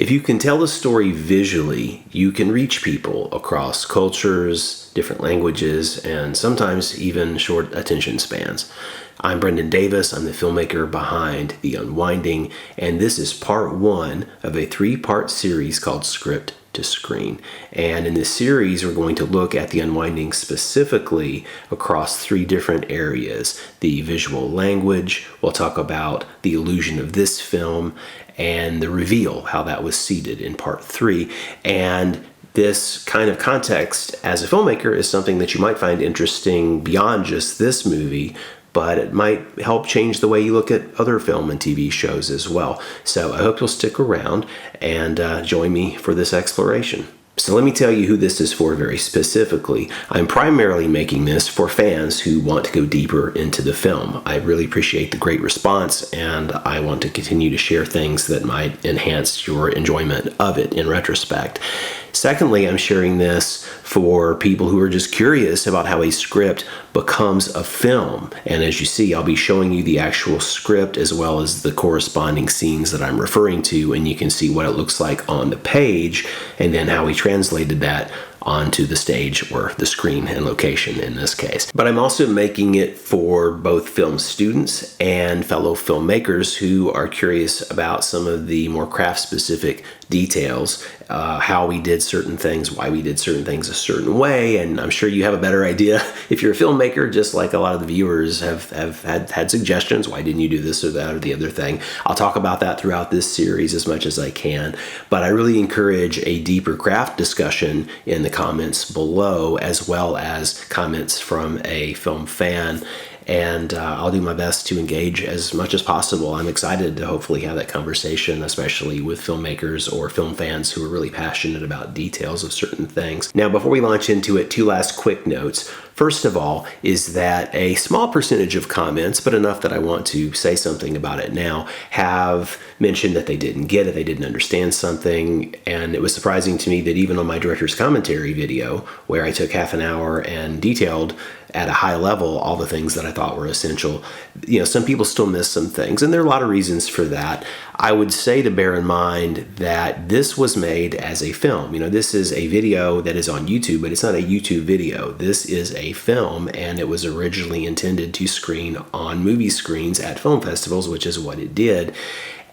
If you can tell a story visually, you can reach people across cultures, different languages, and sometimes even short attention spans. I'm Brendan Davis. I'm the filmmaker behind The Unwinding, and this is part one of a three-part series called Script to Screen. And in this series, we're going to look at The Unwinding specifically across three different areas. The visual language, we'll talk about the illusion of this film, and the reveal, how that was seeded in part three. And this kind of context as a filmmaker is something that you might find interesting beyond just this movie, but it might help change the way you look at other film and TV shows as well. So I hope you'll stick around and join me for this exploration. So let me tell you who this is for very specifically. I'm primarily making this for fans who want to go deeper into the film. I really appreciate the great response, and I want to continue to share things that might enhance your enjoyment of it in retrospect. Secondly, I'm sharing this for people who are just curious about how a script becomes a film. And as you see, I'll be showing you the actual script as well as the corresponding scenes that I'm referring to, and you can see what it looks like on the page and then how we translated that onto the stage, or the screen and location in this case. But I'm also making it for both film students and fellow filmmakers who are curious about some of the more craft-specific details, how we did certain things, why we did certain things a certain way. And I'm sure you have a better idea if you're a filmmaker, just like a lot of the viewers have had suggestions. Why didn't you do this or that or the other thing? I'll talk about that throughout this series as much as I can. But I really encourage a deeper craft discussion in the comments below, as well as comments from a film fan. And I'll do my best to engage as much as possible. I'm excited to hopefully have that conversation, especially with filmmakers or film fans who are really passionate about details of certain things. Now, before we launch into it, two last quick notes. First of all, is that a small percentage of comments, but enough that I want to say something about it now, have mentioned that they didn't get it, they didn't understand something. And it was surprising to me that even on my director's commentary video, where I took half an hour and detailed at a high level all the things that I thought were essential, some people still miss some things, and there are a lot of reasons for that. I would say to bear in mind that this was made as a film. This is a video that is on YouTube, but it's not a YouTube video. This is a film, and it was originally intended to screen on movie screens at film festivals, which is what it did.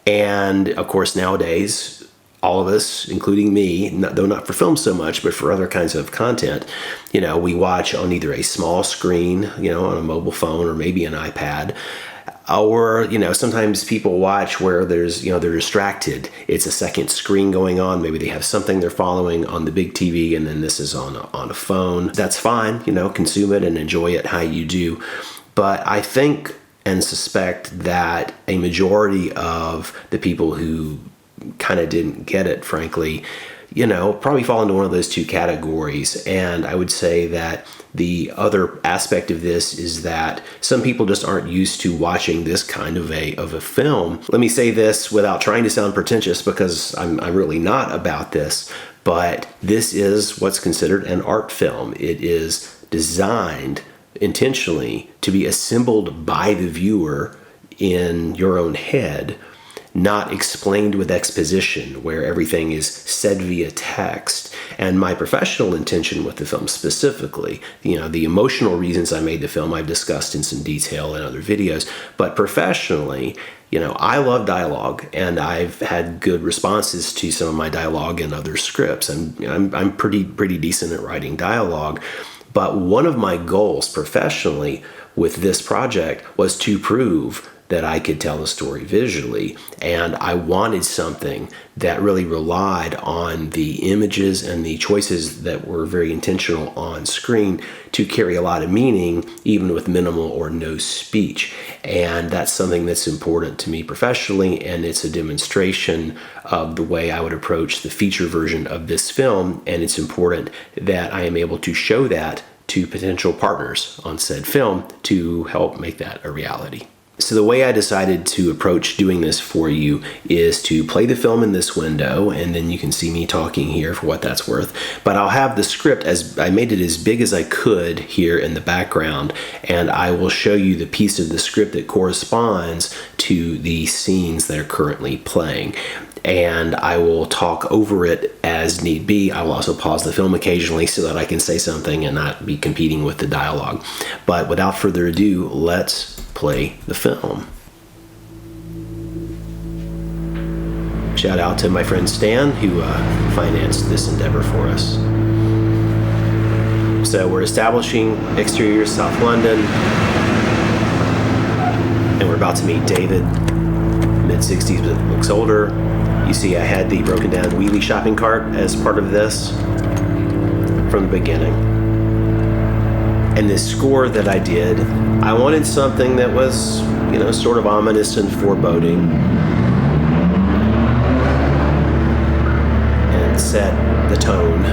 And of course, nowadays, all of us, including me, though not for film so much, but for other kinds of content, we watch on either a small screen, on a mobile phone or maybe an iPad, or, sometimes people watch where there's, they're distracted. It's a second screen going on. Maybe they have something they're following on the big TV, and then this is on a phone. That's fine, consume it and enjoy it how you do. But I think and suspect that a majority of the people who kind of didn't get it, frankly, probably fall into one of those two categories. And I would say that the other aspect of this is that some people just aren't used to watching this kind of a film. Let me say this without trying to sound pretentious, because I'm really not about this, but this is what's considered an art film. It is designed intentionally to be assembled by the viewer in your own head, not explained with exposition, where everything is said via text. And my professional intention with the film specifically, the emotional reasons I made the film, I've discussed in some detail in other videos, but professionally, I love dialogue, and I've had good responses to some of my dialogue in other scripts. I'm pretty decent at writing dialogue. But one of my goals professionally with this project was to prove that I could tell a story visually, and I wanted something that really relied on the images and the choices that were very intentional on screen to carry a lot of meaning, even with minimal or no speech. And that's something that's important to me professionally, and it's a demonstration of the way I would approach the feature version of this film, and it's important that I am able to show that to potential partners on said film to help make that a reality. So the way I decided to approach doing this for you is to play the film in this window, and then you can see me talking here for what that's worth. But I'll have the script, as I made it as big as I could here in the background, and I will show you the piece of the script that corresponds to the scenes that are currently playing. and I will talk over it as need be. I will also pause the film occasionally so that I can say something and not be competing with the dialogue. But without further ado, let's play the film. Shout out to my friend Stan, who financed this endeavor for us. So we're establishing exterior South London, and we're about to meet David, mid-60s but looks older. You see I had the broken down wheelie shopping cart as part of this from the beginning. And this score that I did, I wanted something that was, sort of ominous and foreboding, and set the tone,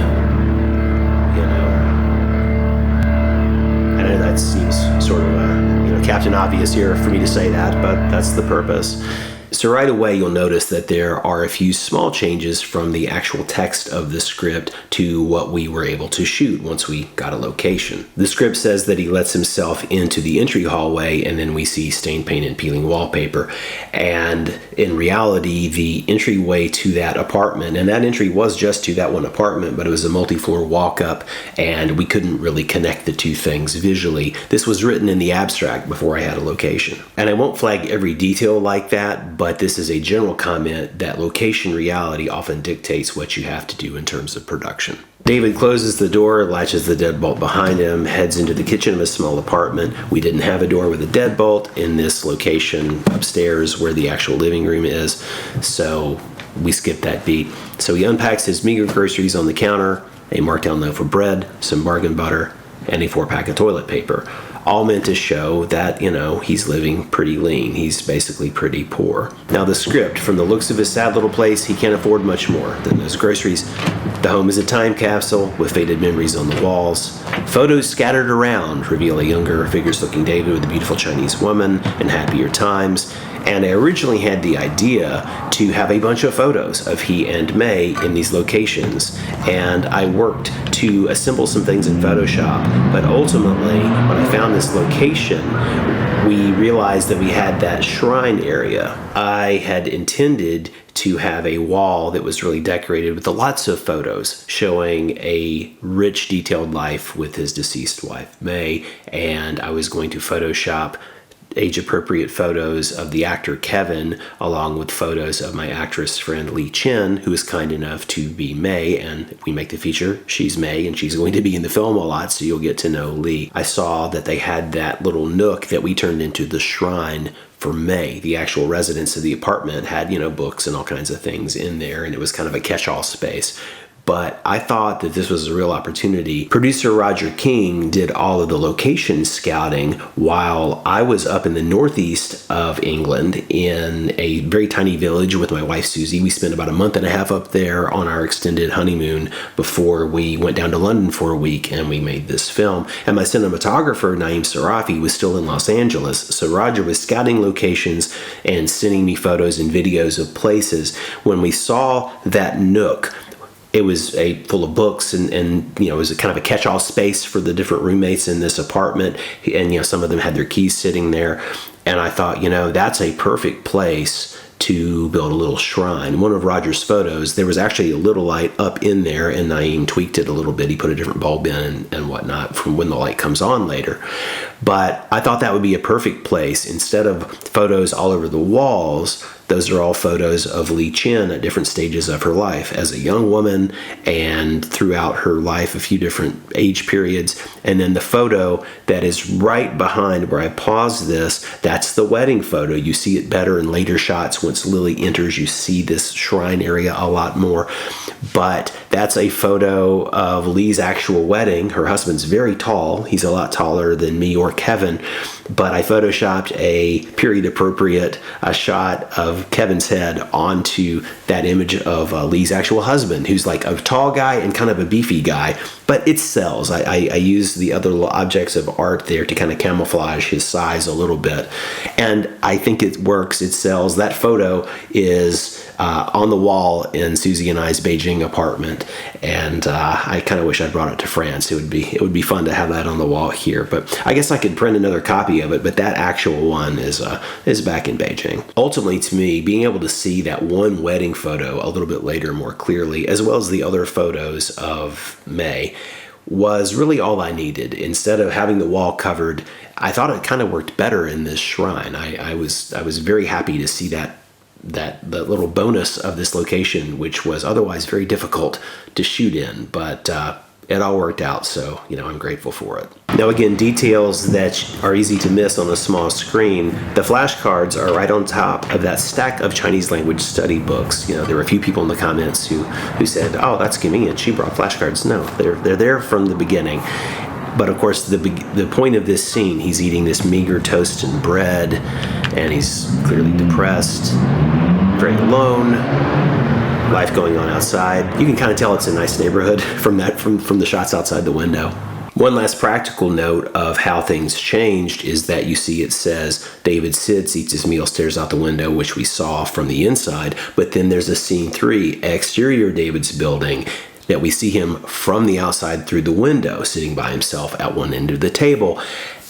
I know that seems sort of Captain Obvious here for me to say that, but that's the purpose. So right away, you'll notice that there are a few small changes from the actual text of the script to what we were able to shoot once we got a location. The script says that he lets himself into the entry hallway, and then we see stain paint and peeling wallpaper. And in reality, the entryway to that apartment, and that entry was just to that one apartment, but it was a multi-floor walk-up, and we couldn't really connect the two things visually. This was written in the abstract before I had a location. And I won't flag every detail like that, but this is a general comment that location reality often dictates what you have to do in terms of production. David closes the door, latches the deadbolt behind him, heads into the kitchen of a small apartment. We didn't have a door with a deadbolt in this location upstairs where the actual living room is, so we skipped that beat. So he unpacks his meager groceries on the counter, a markdown loaf of bread, some bargain butter, and a 4-pack of toilet paper. All meant to show that, he's living pretty lean. He's basically pretty poor. Now the script, from the looks of his sad little place, he can't afford much more than those groceries. The home is a time capsule with faded memories on the walls. Photos scattered around reveal a younger, figure-looking David with a beautiful Chinese woman and happier times. And I originally had the idea to have a bunch of photos of he and May in these locations. And I worked to assemble some things in Photoshop. But ultimately, when I found this location, we realized that we had that shrine area. I had intended to have a wall that was really decorated with lots of photos showing a rich, detailed life with his deceased wife, May. And I was going to Photoshop age-appropriate photos of the actor Kevin, along with photos of my actress friend Lee Chen, who is kind enough to be May, and if we make the feature, she's May, and she's going to be in the film a lot, so you'll get to know Lee. I saw that they had that little nook that we turned into the shrine for May. The actual residence of the apartment had, books and all kinds of things in there, and it was kind of a catch-all space. But I thought that this was a real opportunity. Producer Roger King did all of the location scouting while I was up in the northeast of England in a very tiny village with my wife Susie. We spent about a month and a half up there on our extended honeymoon before we went down to London for a week and we made this film. And my cinematographer, Naeem Sarafi, was still in Los Angeles. So Roger was scouting locations and sending me photos and videos of places. When we saw that nook, it was full of books and it was a kind of a catch-all space for the different roommates in this apartment. And, some of them had their keys sitting there. And I thought, that's a perfect place to build a little shrine. One of Roger's photos, there was actually a little light up in there, and Naeem tweaked it a little bit. He put a different bulb in and whatnot from when the light comes on later. But I thought that would be a perfect place. Instead of photos all over the walls, those are all photos of Lee Chen at different stages of her life as a young woman and throughout her life, a few different age periods. And then the photo that is right behind where I paused this, that's the wedding photo. You see it better in later shots. Once Lily enters, you see this shrine area a lot more. But that's a photo of Lee's actual wedding. Her husband's very tall. He's a lot taller than me or Kevin. But I photoshopped a period-appropriate shot of Kevin's head onto that image of Lee's actual husband, who's like a tall guy and kind of a beefy guy. But it sells. I use the other objects of art there to kind of camouflage his size a little bit. And I think it works. It sells. That photo is on the wall in Susie and I's Beijing apartment, and I kind of wish I'd brought it to France. It would be fun to have that on the wall here, but I guess I could print another copy of it. But that actual one is back in Beijing. Ultimately, to me, being able to see that one wedding photo a little bit later more clearly, as well as the other photos of May, was really all I needed. Instead of having the wall covered, I thought it kind of worked better in this shrine. I was very happy to see that little bonus of this location, which was otherwise very difficult to shoot in, but it all worked out, so I'm grateful for it. Now again, details that are easy to miss on a small screen. The flashcards are right on top of that stack of Chinese language study books. There were a few people in the comments who said, "Oh, that's convenient, she brought flashcards." No, they're there from the beginning. But of course, the point of this scene, he's eating this meager toast and bread, and he's clearly depressed, very alone, life going on outside. You can kind of tell it's a nice neighborhood from the shots outside the window. One last practical note of how things changed is that you see it says David sits, eats his meal, stares out the window, which we saw from the inside. But then there's a scene 3, exterior David's building, that we see him from the outside through the window, sitting by himself at one end of the table.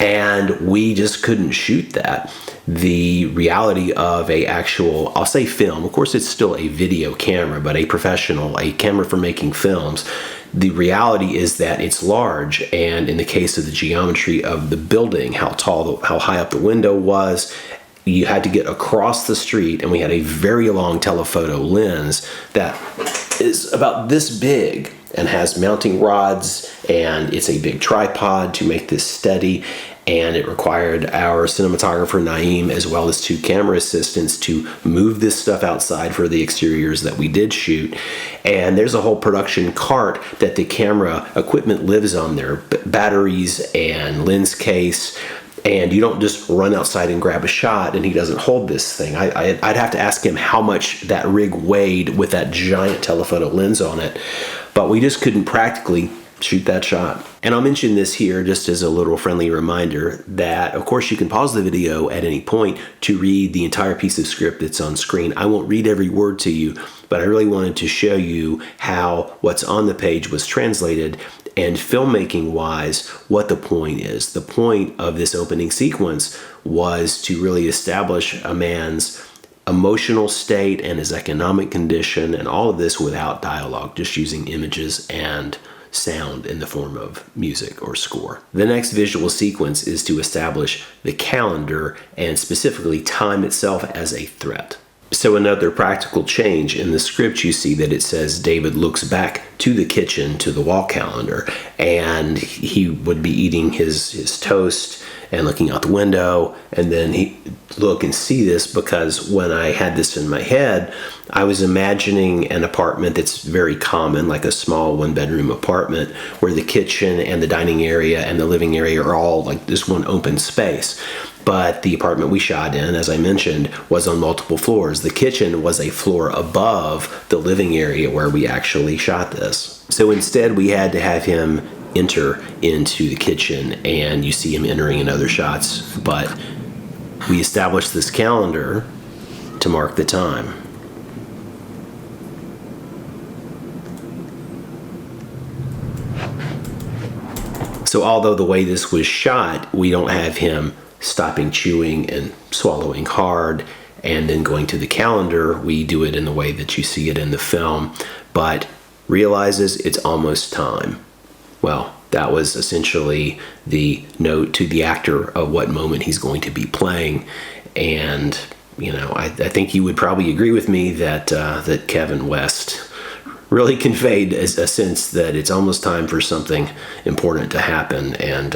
And we just couldn't shoot that. The reality of a actual, I'll say film, of course it's still a video camera, but a camera for making films. The reality is that it's large, and in the case of the geometry of the building, how high up the window was, you had to get across the street, and we had a very long telephoto lens that is about this big and has mounting rods, and it's a big tripod to make this steady. And it required our cinematographer Naeem, as well as 2 camera assistants, to move this stuff outside for the exteriors that we did shoot. And there's a whole production cart that the camera equipment lives on there, batteries and lens case. And you don't just run outside and grab a shot and he doesn't hold this thing. I'd have to ask him how much that rig weighed with that giant telephoto lens on it. But we just couldn't practically shoot that shot. And I'll mention this here just as a little friendly reminder that, of course, you can pause the video at any point to read the entire piece of script that's on screen. I won't read every word to you, but I really wanted to show you how what's on the page was translated, and filmmaking wise, what the point is. The point of this opening sequence was to really establish a man's emotional state and his economic condition, and all of this without dialogue, just using images and sound in the form of music or score. The next visual sequence is to establish the calendar, and specifically time itself, as a threat. So another practical change in the script, you see that it says David looks back to the kitchen, to the wall calendar, and he would be eating his toast and looking out the window, and then he look and see this, because when I had this in my head, I was imagining an apartment that's very common, like a small 1-bedroom apartment, where the kitchen and the dining area and the living area are all like this one open space. But the apartment we shot in, as I mentioned, was on multiple floors. The kitchen was a floor above the living area where we actually shot this. So instead, we had to have him enter into the kitchen, and you see him entering in other shots. But we established this calendar to mark the time. So although the way this was shot, we don't have him stopping chewing and swallowing hard and then going to the calendar. We do it in the way that you see it in the film, but realizes it's almost time. Well, that was essentially the note to the actor of what moment he's going to be playing. And, I think you would probably agree with me that that Kevin West really conveyed a sense that it's almost time for something important to happen, and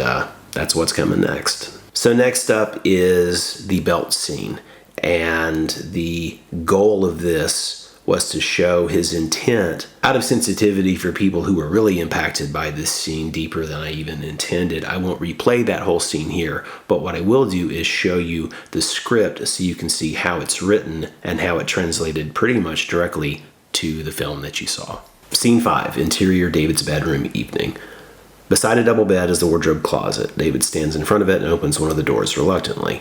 that's what's coming next. So next up is the belt scene, and the goal of this was to show his intent out of sensitivity for people who were really impacted by this scene deeper than I even intended. I won't replay that whole scene here, but what I will do is show you the script so you can see how it's written and how it translated pretty much directly to the film that you saw. Scene 5, interior David's bedroom, evening. Beside a double bed is the wardrobe closet. David stands in front of it and opens one of the doors reluctantly.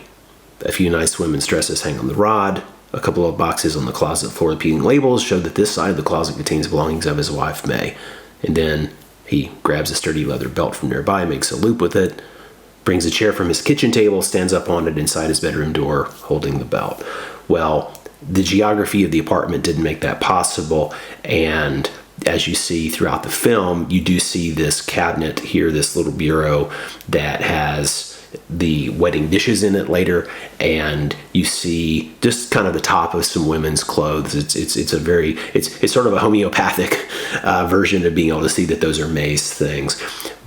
A few nice women's dresses hang on the rod. A couple of boxes on the closet floor repeating labels show that this side of the closet contains belongings of his wife, May. And then he grabs a sturdy leather belt from nearby, makes a loop with it, brings a chair from his kitchen table, stands up on it inside his bedroom door, holding the belt. Well, the geography of the apartment didn't make that possible, and as you see throughout the film, you do see this cabinet here, this little bureau that has the wedding dishes in it later, and you see just kind of the top of some women's clothes. It's sort of a homeopathic version of being able to see that those are May's things.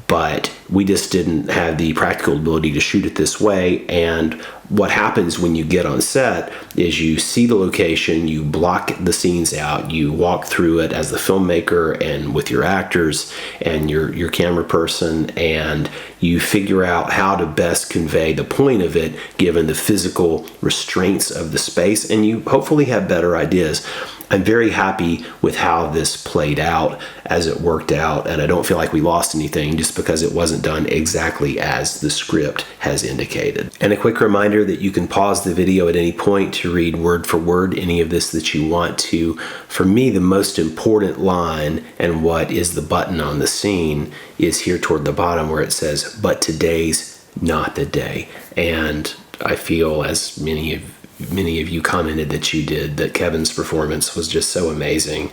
But we just didn't have the practical ability to shoot it this way. And what happens when you get on set is you see the location, you block the scenes out, you walk through it as the filmmaker and with your actors and your camera person, and you figure out how to best convey the point of it given the physical restraints of the space, and you hopefully have better ideas. I'm very happy with how this played out as it worked out, and I don't feel like we lost anything just because it wasn't done exactly as the script has indicated. And a quick reminder that you can pause the video at any point to read word for word any of this that you want to. For me, the most important line and what is the button on the scene is here toward the bottom where it says, "But today's not the day." And I feel, as many of you commented that you did, that Kevin's performance was just so amazing,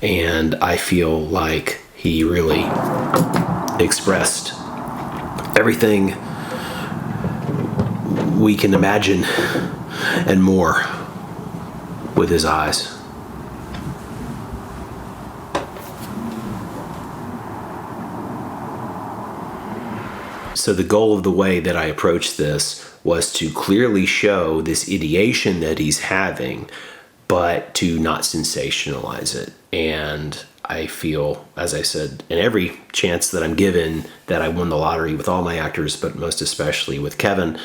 and I feel like he really expressed everything we can imagine and more with his eyes. So the goal of the way that I approached this was to clearly show this ideation that he's having, but to not sensationalize it. And I feel, as I said, in every chance that I'm given, that I won the lottery with all my actors, but most especially with Kevin.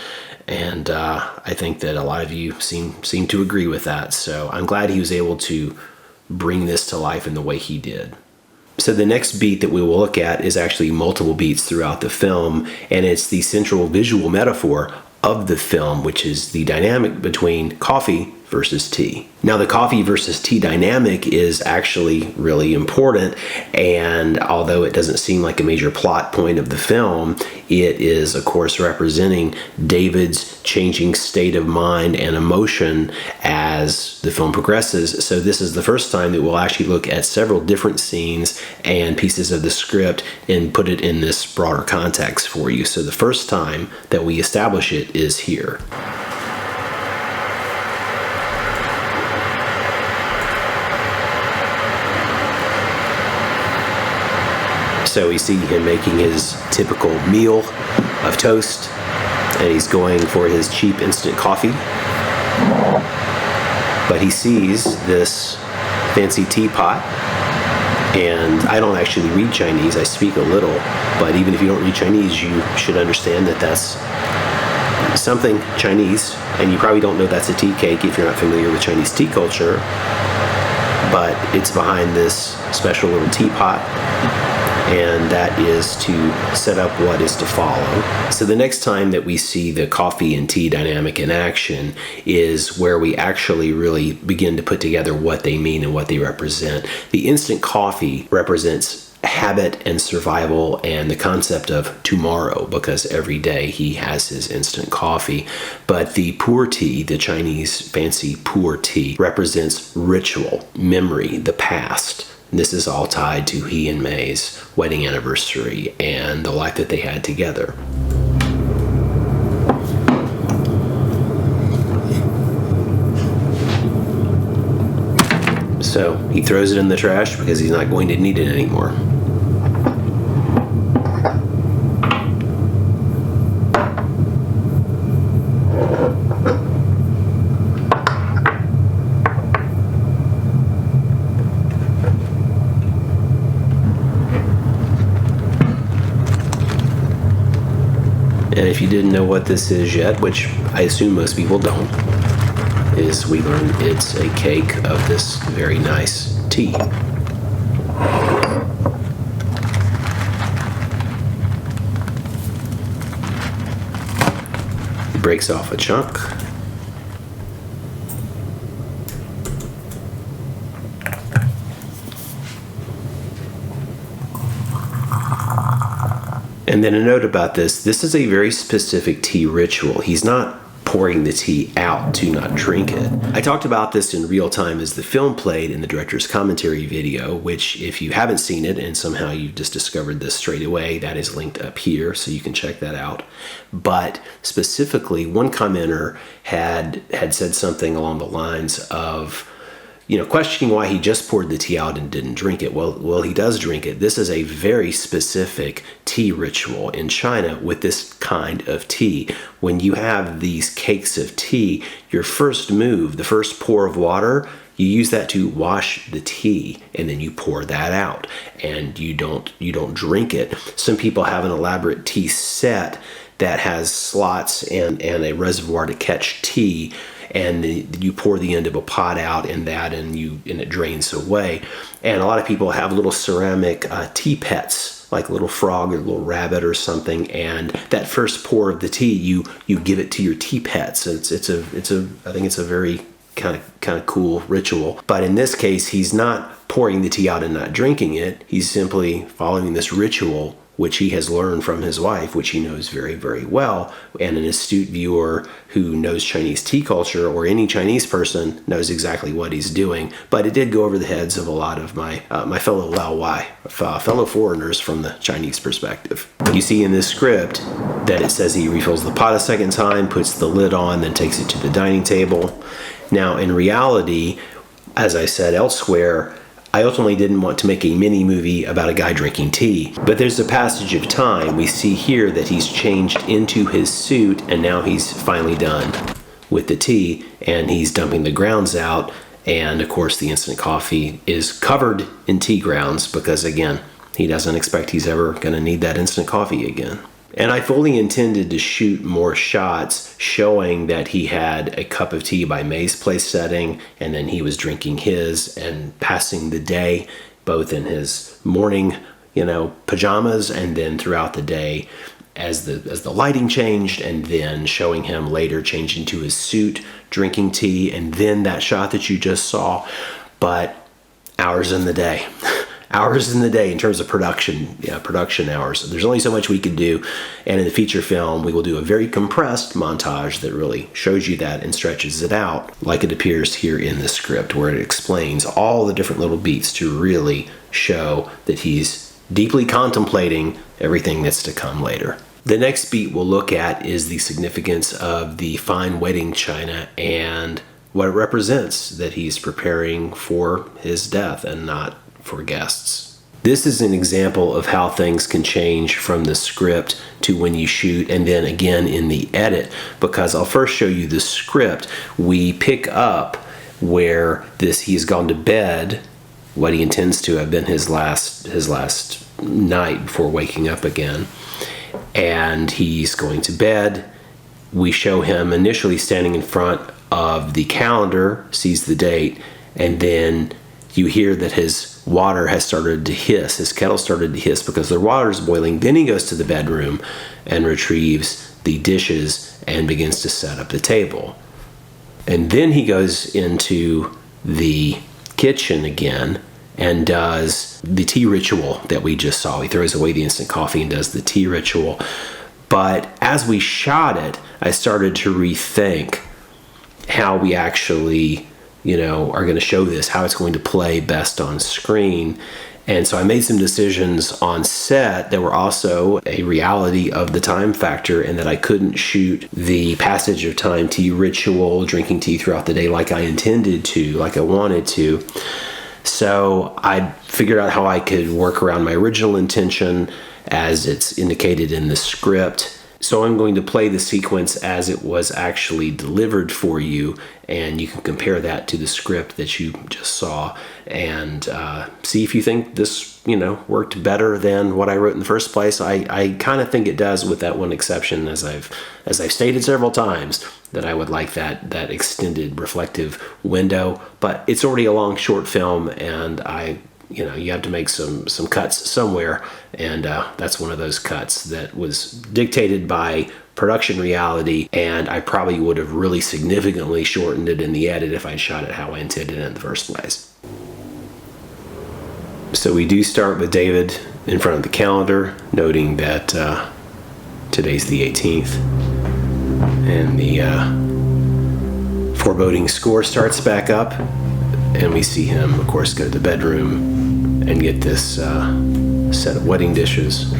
And I think that a lot of you seem to agree with that. So I'm glad he was able to bring this to life in the way he did. So the next beat that we will look at is actually multiple beats throughout the film, and it's the central visual metaphor of the film, which is the dynamic between coffee versus tea. Now, the coffee versus tea dynamic is actually really important, and although it doesn't seem like a major plot point of the film, it is, of course, representing David's changing state of mind and emotion as the film progresses. So this is the first time that we'll actually look at several different scenes and pieces of the script and put it in this broader context for you. So the first time that we establish it is here. So we see him making his typical meal of toast, and he's going for his cheap instant coffee. But he sees this fancy teapot, and I don't actually read Chinese, I speak a little, but even if you don't read Chinese, you should understand that that's something Chinese, and you probably don't know that's a tea cake if you're not familiar with Chinese tea culture, but it's behind this special little teapot, and that is to set up what is to follow. So the next time that we see the coffee and tea dynamic in action is where we actually really begin to put together what they mean and what they represent. The instant coffee represents habit and survival and the concept of tomorrow, because every day he has his instant coffee. But the pu'er tea, the Chinese fancy pu'er tea, represents ritual, memory, the past. This is all tied to he and May's wedding anniversary and the life that they had together. So he throws it in the trash because he's not going to need it anymore. And if you didn't know what this is yet, which I assume most people don't, is we learned it's a cake of this very nice tea. He breaks off a chunk. And then a note about this is a very specific tea ritual. He's not pouring the tea out to not drink it. I talked about this in real time as the film played in the director's commentary video, which if you haven't seen it and somehow you just discovered this straight away, that is linked up here so you can check that out. But specifically, one commenter had said something along the lines of, questioning why he just poured the tea out and didn't drink it. Well, he does drink it. This is a very specific tea ritual in China with this kind of tea. When you have these cakes of tea, your first move, the first pour of water, you use that to wash the tea, and then you pour that out, and you don't drink it. Some people have an elaborate tea set that has slots and a reservoir to catch tea, and you pour the end of a pot out in that, and it drains away. And a lot of people have little ceramic tea pets, like a little frog or a little rabbit or something, and that first pour of the tea, you give it to your tea pets. I think it's a very kind of cool ritual. But in this case, he's not pouring the tea out and not drinking it. He's simply following this ritual, which he has learned from his wife, which he knows very, very well. And an astute viewer who knows Chinese tea culture, or any Chinese person, knows exactly what he's doing. But it did go over the heads of a lot of my fellow Laowai, fellow foreigners from the Chinese perspective. You see in this script that it says he refills the pot a second time, puts the lid on, then takes it to the dining table. Now, in reality, as I said elsewhere, I ultimately didn't want to make a mini movie about a guy drinking tea. But there's a passage of time. We see here that he's changed into his suit, and now he's finally done with the tea, and he's dumping the grounds out. And of course, the instant coffee is covered in tea grounds because, again, he doesn't expect he's ever going to need that instant coffee again. And I fully intended to shoot more shots showing that he had a cup of tea by May's place setting, and then he was drinking his and passing the day, both in his morning, pajamas, and then throughout the day as the lighting changed, and then showing him later change into his suit, drinking tea, and then that shot that you just saw. But hours in the day. Hours in the day in terms of production hours. There's only so much we can do, and in the feature film we will do a very compressed montage that really shows you that and stretches it out like it appears here in the script, where it explains all the different little beats to really show that he's deeply contemplating everything that's to come later. The next beat we'll look at is the significance of the fine wedding china and what it represents, that he's preparing for his death and not for guests. This is an example of how things can change from the script to when you shoot, and then again in the edit, because I'll first show you the script. We pick up where he's gone to bed, what he intends to have been his last night before waking up again, and he's going to bed. We show him initially standing in front of the calendar, sees the date, and then you hear that his water has started to hiss. His kettle started to hiss because the water is boiling. Then he goes to the bedroom and retrieves the dishes and begins to set up the table. And then he goes into the kitchen again and does the tea ritual that we just saw. He throws away the instant coffee and does the tea ritual. But as we shot it, I started to rethink how we actually are going to show this, how it's going to play best on screen. And so I made some decisions on set that were also a reality of the time factor, and that I couldn't shoot the passage of time tea ritual, drinking tea throughout the day like I intended to, like I wanted to. So I figured out how I could work around my original intention as it's indicated in the script. So I'm going to play the sequence as it was actually delivered for you, and you can compare that to the script that you just saw and see if you think this, worked better than what I wrote in the first place. I kind of think it does, with that one exception, as I've stated several times, that I would like that extended reflective window. But it's already a long short film, and you have to make some cuts somewhere, and that's one of those cuts that was dictated by production reality, and I probably would have really significantly shortened it in the edit if I shot it how I intended it in the first place. So we do start with David in front of the calendar, noting that today's the 18th. And the foreboding score starts back up, and we see him, of course, go to the bedroom and get this set of wedding dishes.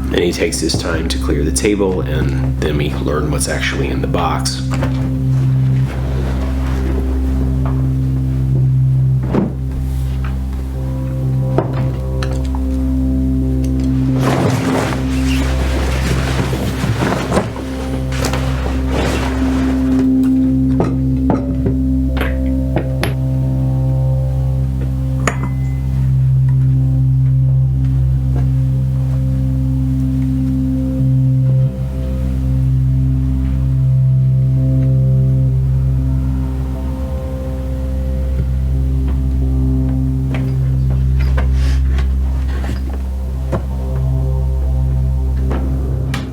And he takes his time to clear the table, and then we learn what's actually in the box.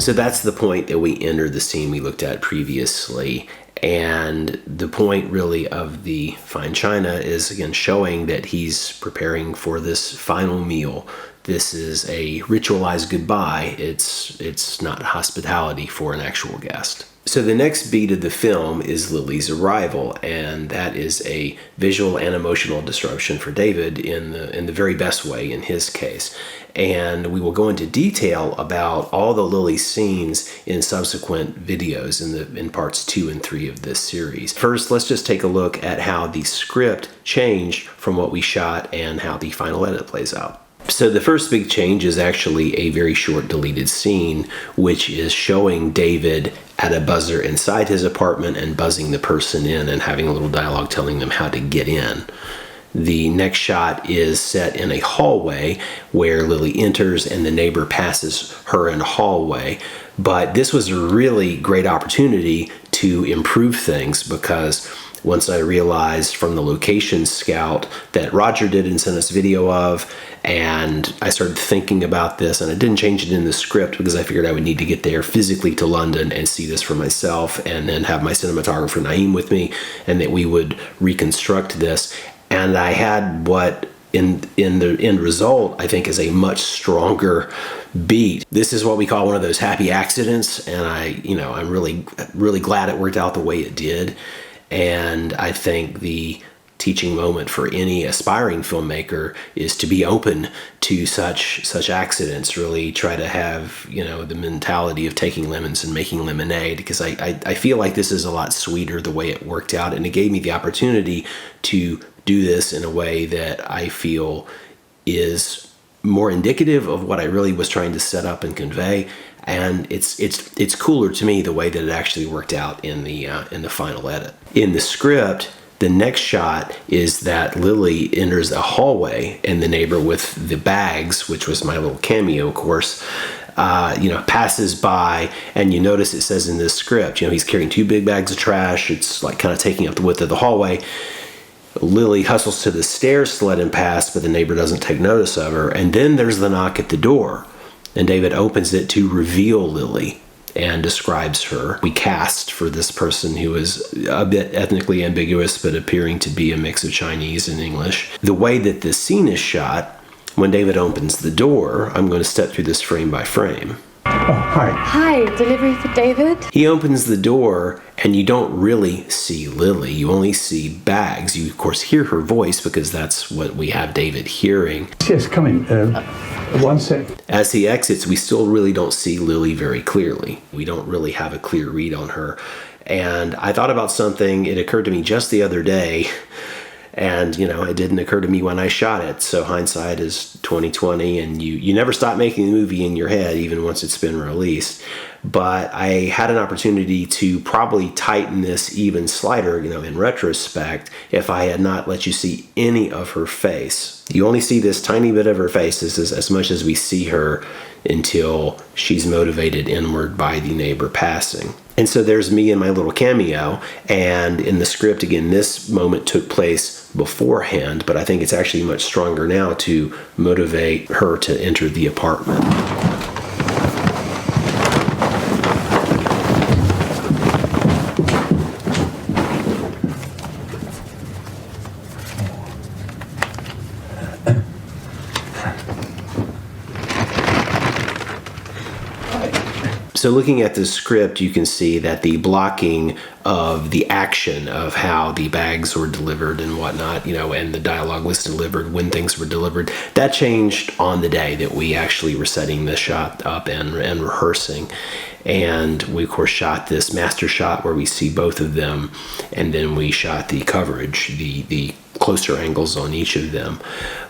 So that's the point that we enter the scene we looked at previously. And the point really of the fine china is, again, showing that he's preparing for this final meal. This is a ritualized goodbye. It's not hospitality for an actual guest. So the next beat of the film is Lily's arrival, and that is a visual and emotional disruption for David in the very best way in his case. And we will go into detail about all the Lily scenes in subsequent videos in parts 2 and 3 of this series. First, let's just take a look at how the script changed from what we shot and how the final edit plays out. So the first big change is actually a very short deleted scene, which is showing David at a buzzer inside his apartment and buzzing the person in and having a little dialogue telling them how to get in. The next shot is set in a hallway where Lily enters and the neighbor passes her in a hallway. But this was a really great opportunity to improve things, because once I realized from the location scout that Roger did and sent us video of, and I started thinking about this, and I didn't change it in the script because I figured I would need to get there physically to London and see this for myself, and then have my cinematographer Naeem with me, and that we would reconstruct this. And I had what in the end result I think is a much stronger beat. This is what we call one of those happy accidents, and I'm really glad it worked out the way it did. And I think the teaching moment for any aspiring filmmaker is to be open to such accidents. Really try to have the mentality of taking lemons and making lemonade, because I feel like this is a lot sweeter the way it worked out, and it gave me the opportunity to do this in a way that I feel is more indicative of what I really was trying to set up and convey. And it's cooler to me the way that it actually worked out in the final edit. In the script, the next shot is that Lily enters a hallway, and the neighbor with the bags, which was my little cameo, of course, passes by, and you notice it says in this script, he's carrying 2 big bags of trash. It's like kind of taking up the width of the hallway. Lily hustles to the stairs to let him pass, but the neighbor doesn't take notice of her. And then there's the knock at the door, and David opens it to reveal Lily and describes her. We cast for this person who is a bit ethnically ambiguous, but appearing to be a mix of Chinese and English. The way that this scene is shot, when David opens the door, I'm going to step through this frame by frame. Oh, hi. Hi, delivery for David? He opens the door, and you don't really see Lily. You only see bags. You, of course, hear her voice, because that's what we have David hearing. Yes, come in. One sec. As he exits, we still really don't see Lily very clearly. We don't really have a clear read on her. And I thought about something. It occurred to me just the other day. And, it didn't occur to me when I shot it. So hindsight is 2020, and you never stop making the movie in your head, even once it's been released. But I had an opportunity to probably tighten this even slighter, in retrospect, if I had not let you see any of her face. You only see this tiny bit of her face. This is as much as we see her until she's motivated inward by the neighbor passing. And so there's me and my little cameo. And in the script, again, this moment took place beforehand, but I think it's actually much stronger now to motivate her to enter the apartment. So looking at the script, you can see that the blocking of the action of how the bags were delivered and whatnot, and the dialogue was delivered, when things were delivered, that changed on the day that we actually were setting the shot up and rehearsing. And we, of course, shot this master shot where we see both of them, and then we shot the coverage, the closer angles on each of them.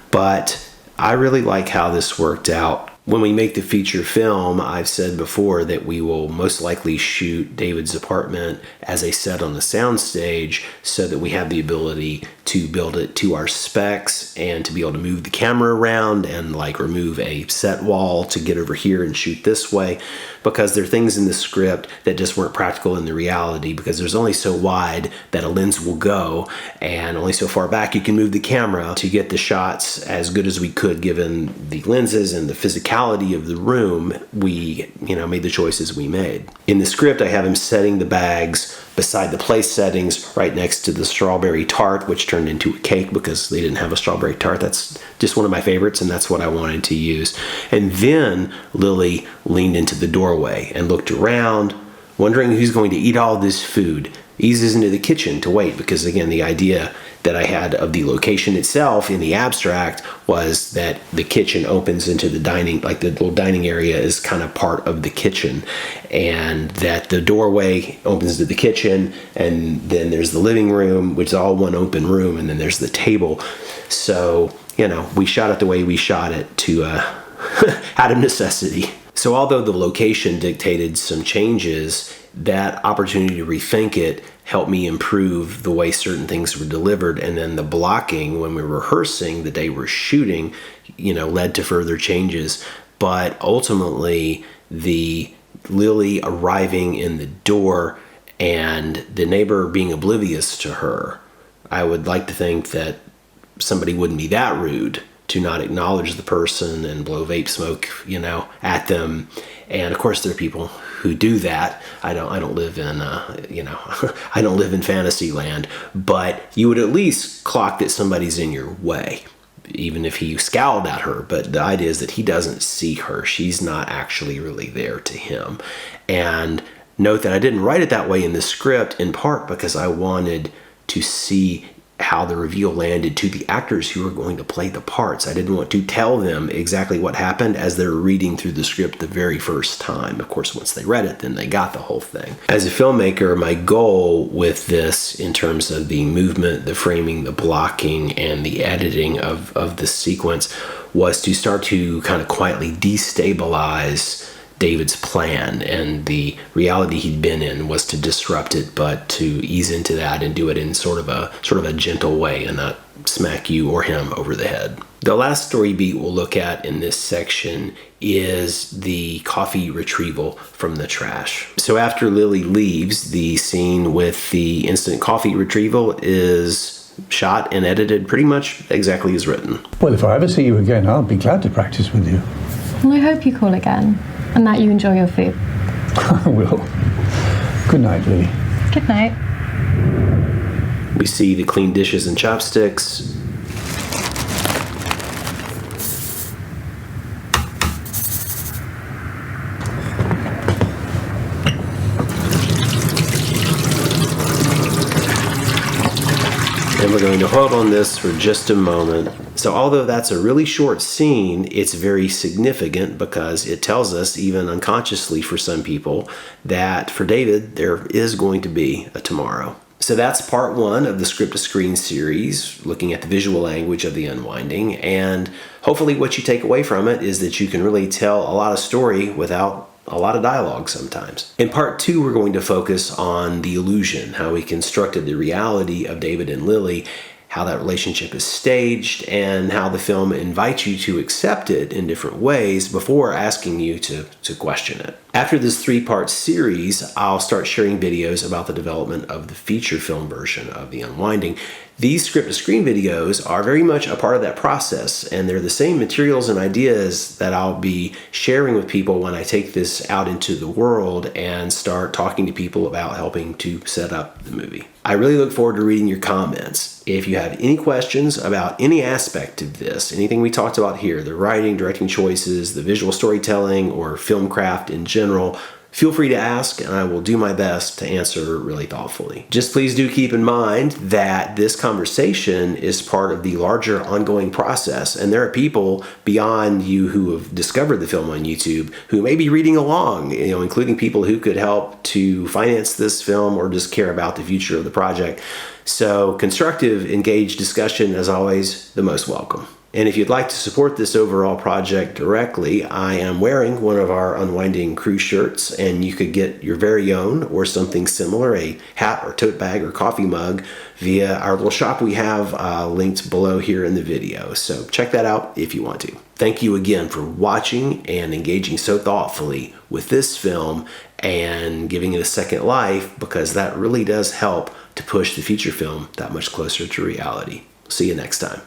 But I really like how this worked out. When we make the feature film, I've said before that we will most likely shoot David's apartment as a set on the soundstage so that we have the ability to build it to our specs and to be able to move the camera around and remove a set wall to get over here and shoot this way, because there are things in the script that just weren't practical in the reality, because there's only so wide that a lens will go and only so far back you can move the camera to get the shots as good as we could given the lenses and the physicality of the room. We made the choices we made. In the script, I have him setting the bags beside the place settings right next to the strawberry tart, which turned into a cake because they didn't have a strawberry tart. That's just one of my favorites, and that's what I wanted to use. And then Lily leaned into the doorway and looked around, wondering who's going to eat all this food. Eases into the kitchen to wait, because again, the idea that I had of the location itself in the abstract was that the kitchen opens into the dining, the little dining area is kind of part of the kitchen, and that the doorway opens to the kitchen, and then there's the living room, which is all one open room, and then there's the table. So, we shot it the way we shot it to out of necessity. So although the location dictated some changes, that opportunity to rethink it helped me improve the way certain things were delivered. And then the blocking when we were rehearsing the day we're shooting, led to further changes. But ultimately, the Lily arriving in the door and the neighbor being oblivious to her, I would like to think that somebody wouldn't be that rude to not acknowledge the person and blow vape smoke, at them. And of course, there are people who do that. I don't live in, I don't live in fantasy land, but you would at least clock that somebody's in your way, even if he scowled at her. But the idea is that he doesn't see her. She's not actually really there to him. And note that I didn't write it that way in the script, in part because I wanted to see how the reveal landed to the actors who were going to play the parts. I didn't want to tell them exactly what happened as they were reading through the script the very first time. Of course, once they read it, then they got the whole thing. As a filmmaker, my goal with this, in terms of the movement, the framing, the blocking, and the editing of the sequence, was to start to kind of quietly destabilize David's plan, and the reality he'd been in was to disrupt it, but to ease into that and do it in sort of a gentle way and not smack you or him over the head. The last story beat we'll look at in this section is the coffee retrieval from the trash. So after Lily leaves, the scene with the instant coffee retrieval is shot and edited pretty much exactly as written. Well, if I ever see you again, I'll be glad to practice with you. Well, I hope you call again and that you enjoy your food. I will. Good night, Lily. Good night. We see the clean dishes and chopsticks. And we're going to hold on this for just a moment. So although that's a really short scene, it's very significant because it tells us, even unconsciously for some people, that for David, there is going to be a tomorrow. So that's part one of the Script to Screen series, looking at the visual language of the Unwinding. And hopefully what you take away from it is that you can really tell a lot of story without a lot of dialogue sometimes. In part two, we're going to focus on the illusion, how we constructed the reality of David and Lily, how that relationship is staged, and how the film invites you to accept it in different ways before asking you to question it. After this 3-part series, I'll start sharing videos about the development of the feature film version of The Unwinding. These script-to-screen videos are very much a part of that process, and they're the same materials and ideas that I'll be sharing with people when I take this out into the world and start talking to people about helping to set up the movie. I really look forward to reading your comments. If you have any questions about any aspect of this, anything we talked about here, the writing, directing choices, the visual storytelling, or film craft in general, feel free to ask, and I will do my best to answer really thoughtfully. Just please do keep in mind that this conversation is part of the larger ongoing process, and there are people beyond you who have discovered the film on YouTube who may be reading along, including people who could help to finance this film or just care about the future of the project. So constructive, engaged discussion, as always, the most welcome. And if you'd like to support this overall project directly, I am wearing one of our Unwinding crew shirts, and you could get your very own or something similar, a hat or tote bag or coffee mug, via our little shop we have linked below here in the video. So check that out if you want to. Thank you again for watching and engaging so thoughtfully with this film and giving it a second life, because that really does help to push the feature film that much closer to reality. See you next time.